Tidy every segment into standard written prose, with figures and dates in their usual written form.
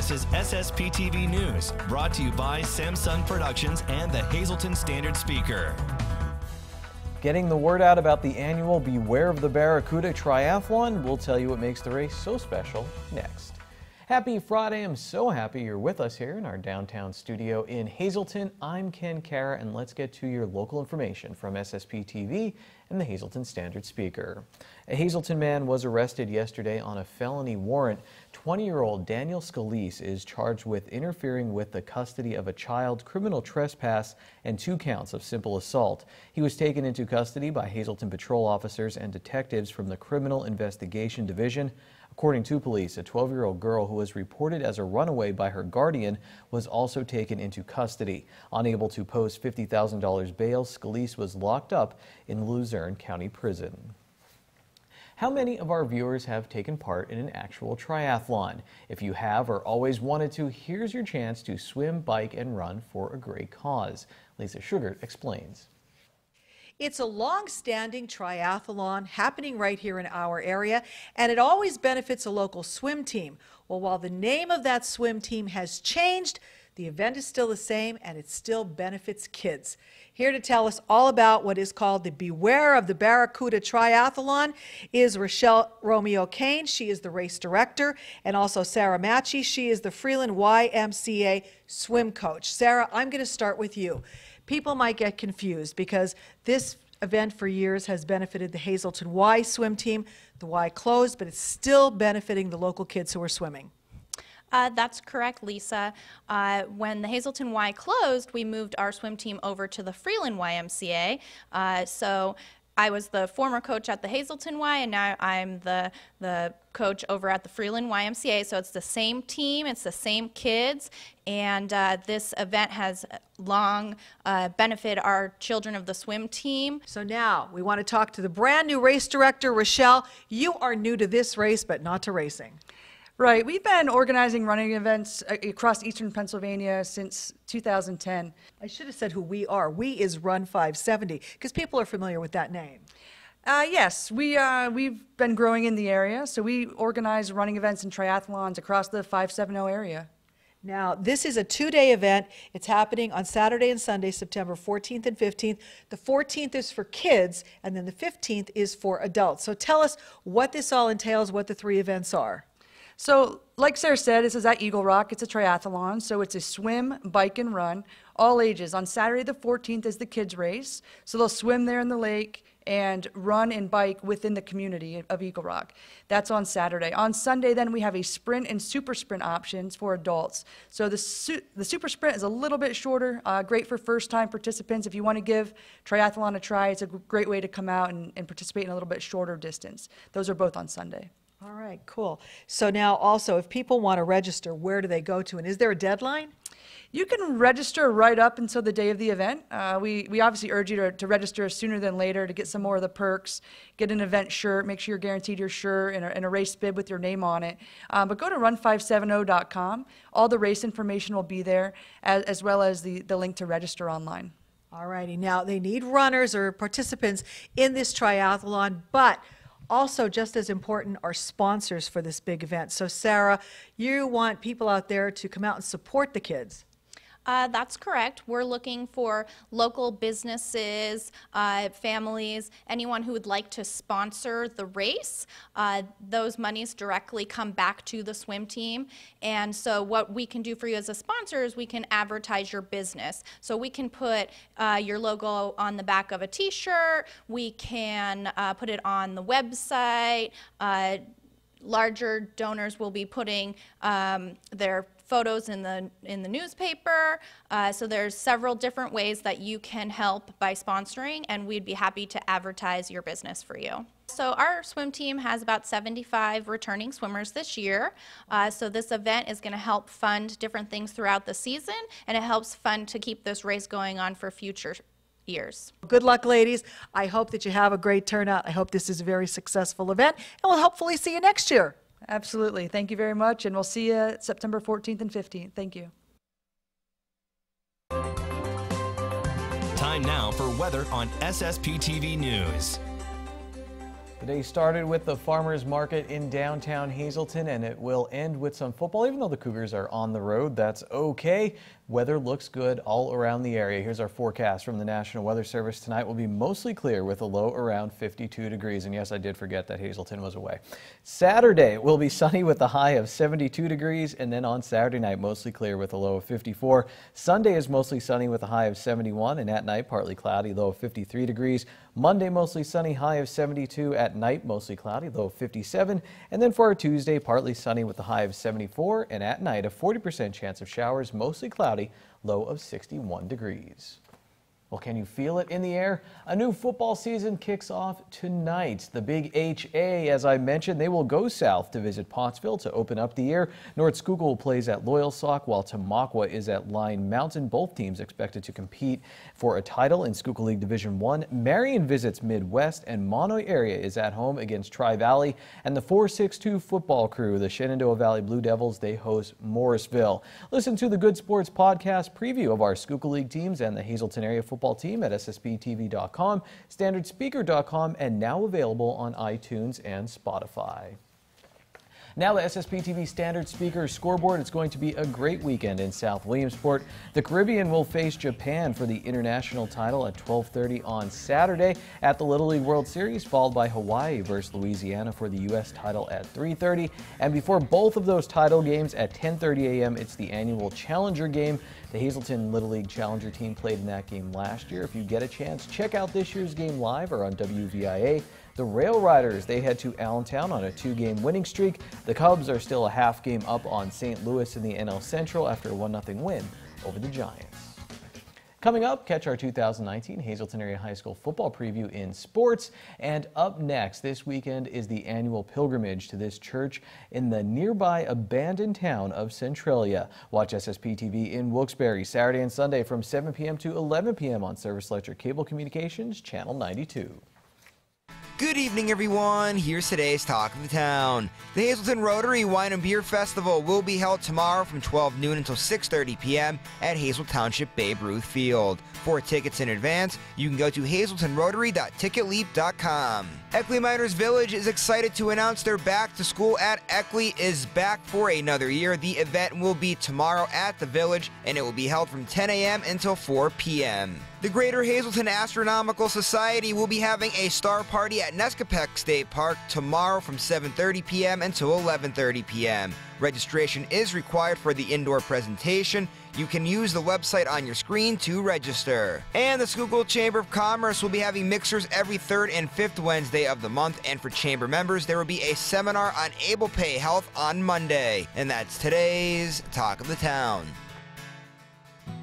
This is SSPTV News, brought to you by Samsung Productions and the Hazleton Standard Speaker. Getting the word out about the annual Beware of the Barracuda Triathlon. We'll tell you what makes the race so special next. Happy Friday. I'm so happy you're with us here in our downtown studio in Hazleton. I'm Ken Kara, and let's get to your local information from SSPTV and the Hazleton Standard Speaker. A Hazleton man was arrested yesterday on a felony warrant. 20-year-old Daniel Scalise is charged with interfering with the custody of a child, criminal trespass, and 2 counts of simple assault. He was taken into custody by Hazleton patrol officers and detectives from the Criminal Investigation Division. According to police, a 12-year-old girl who was reported as a runaway by her guardian was also taken into custody. Unable to post $50,000 bail, Scalise was locked up in Luzerne County Prison. How many of our viewers have taken part in an actual triathlon? If you have or always wanted to, here's your chance to swim, bike, and run for a great cause. Lisa Sugart explains. It's a long-standing triathlon happening right here in our area, and it always benefits a local swim team. Well, while the name of that swim team has changed, the event is still the same, and it still benefits kids. Here to tell us all about what is called the Beware of the Barracuda Triathlon is Rochelle Romeo-Kane. She is the race director, and also Sarah Matchy. She is the Freeland YMCA swim coach. Sarah, I'm going to start with you. People might get confused because this event for years has benefited the Hazleton Y swim team. The Y closed, but it's still benefiting the local kids who are swimming. That's correct, Lisa. When the Hazleton Y closed, we moved our swim team over to the Freeland YMCA. So I was the former coach at the Hazleton Y, and now I'm the coach over at the Freeland YMCA. So it's the same team, it's the same kids, and this event has long benefited our children of the swim team. So now we want to talk to the brand new race director, Rochelle. You are new to this race, but not to racing. Right. We've been organizing running events across eastern Pennsylvania since 2010. I should have said who we are. We is Run 570, because people are familiar with that name. Yes, we've been growing in the area, so we organize running events and triathlons across the 570 area. Now, this is a 2-day event. It's happening on Saturday and Sunday, September 14th and 15th. The 14th is for kids, and then the 15th is for adults. So tell us what this all entails, what the 3 events are. So, like Sarah said, this is at Eagle Rock. It's a triathlon, so it's a swim, bike, and run, all ages. On Saturday the 14th is the kids' race, so they'll swim there in the lake and run and bike within the community of Eagle Rock. That's on Saturday. On Sunday, then, we have a sprint and super sprint options for adults. So the super sprint is a little bit shorter, great for first-time participants. If you want to give triathlon a try, it's a great way to come out and participate in a little bit shorter distance. Those are both on Sunday. All right, cool. So now also, if people want to register, where do they go to? And is there a deadline? You can register right up until the day of the event. We obviously urge you to register sooner than later to get some more of the perks, get an event shirt, make sure you're guaranteed your shirt and a race bib with your name on it. But go to run570.com. All the race information will be there, as well as the link to register online. All righty. Now, they need runners or participants in this triathlon, but also, just as important, are sponsors for this big event. So, Sarah, you want people out there to come out and support the kids. That's correct. We're looking for local businesses, families, anyone who would like to sponsor the race. Those monies directly come back to the swim team. And so what we can do for you as a sponsor is we can advertise your business. So we can put your logo on the back of a t-shirt. We can put it on the website. Larger donors will be putting their photos in the newspaper. So there's several different ways that you can help by sponsoring, and we'd be happy to advertise your business for you. So our swim team has about 75 returning swimmers this year. So this event is going to help fund different things throughout the season, and it helps fund to keep this race going on for future years. Good luck, ladies. I hope that you have a great turnout. I hope this is a very successful event, and we'll hopefully see you next year. Absolutely. Thank you very much, and we'll see you September 14th and 15th. Thank you. Time now for weather on SSPTV News. The day started with the farmers market in downtown Hazleton, and it will end with some football. Even though the Cougars are on the road, that's okay. Weather looks good all around the area. Here's our forecast from the National Weather Service. Tonight will be mostly clear with a low around 52 degrees. And yes, I did forget that Hazleton was away. Saturday will be sunny with a high of 72 degrees. And then on Saturday night, mostly clear with a low of 54. Sunday is mostly sunny with a high of 71. And at night, partly cloudy, low of 53 degrees. Monday, mostly sunny, high of 72. At night, mostly cloudy, low of 57. And then for our Tuesday, partly sunny with a high of 74. And at night, a 40% chance of showers, mostly cloudy, low of 61 degrees. Well, can you feel it in the air? A new football season kicks off tonight. The Big HA, as I mentioned, they will go south to visit Pottsville to open up the year. North Schuylkill plays at Loyalsock, while Tamaqua is at Line Mountain. Both teams expected to compete for a title in Schuylkill League Division 1. Marion visits Midwest, and Monoy area is at home against Tri-Valley. And the 462 football crew, the Shenandoah Valley Blue Devils, they host Morrisville. Listen to the Good Sports Podcast preview of our Schuylkill League teams and the Hazleton area football team at SSPTV.com, StandardSpeaker.com, and now available on iTunes and Spotify. Now the SSPTV Standard Speaker scoreboard. It's going to be a great weekend in South Williamsport. The Caribbean will face Japan for the international title at 12:30 on Saturday at the Little League World Series, followed by Hawaii versus Louisiana for the U.S. title at 3:30. And before both of those title games at 10:30 a.m., it's the annual Challenger game. The Hazleton Little League Challenger team played in that game last year. If you get a chance, check out this year's game live or on WVIA. The Rail Riders, they head to Allentown on a 2-game winning streak. The Cubs are still a half game up on St. Louis in the NL Central after a 1-0 win over the Giants. Coming up, catch our 2019 Hazleton Area High School football preview in sports. And up next this weekend is the annual pilgrimage to this church in the nearby abandoned town of Centralia. Watch SSPTV in Wilkes-Barre Saturday and Sunday from 7 p.m. to 11 p.m. on Service Electric Cable Communications, Channel 92. Good evening, everyone. Here's today's Talk of the Town. The Hazleton Rotary Wine and Beer Festival will be held tomorrow from 12 noon until 6:30 p.m. at Hazel Township Babe Ruth Field. For tickets in advance, you can go to hazeltonrotary.ticketleap.com. Eckley Miners Village is excited to announce their Back to School at Eckley is back for another year. The event will be tomorrow at the Village, and it will be held from 10 a.m. until 4 p.m. The Greater Hazleton Astronomical Society will be having a star party at Nescopec State Park tomorrow from 7:30 p.m. until 11:30 p.m. Registration is required for the indoor presentation. You can use the website on your screen to register. And the Schuylkill Chamber of Commerce will be having mixers every 3rd and 5th Wednesday of the month. And for chamber members, there will be a seminar on Able Pay Health on Monday. And that's today's Talk of the Town.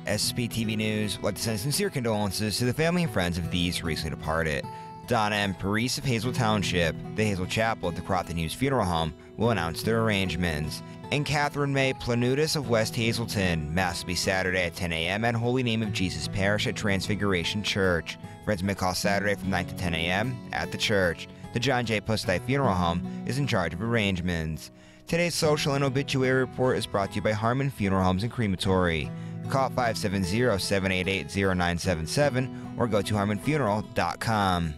SSPTV News would like to send sincere condolences to the family and friends of these recently departed. Donna M. Parise of Hazel Township, the Hazel Chapel at the Crofton Hughes Funeral Home, will announce their arrangements. And Catherine May Planutis of West Hazleton, Mass will be Saturday at 10 a.m. at Holy Name of Jesus Parish at Transfiguration Church. Friends may call Saturday from 9 to 10 a.m. at the church. The John J. Pustein Funeral Home is in charge of arrangements. Today's social and obituary report is brought to you by Harmon Funeral Homes and Crematory. Call 570-788-0977 or go to harmonfuneral.com.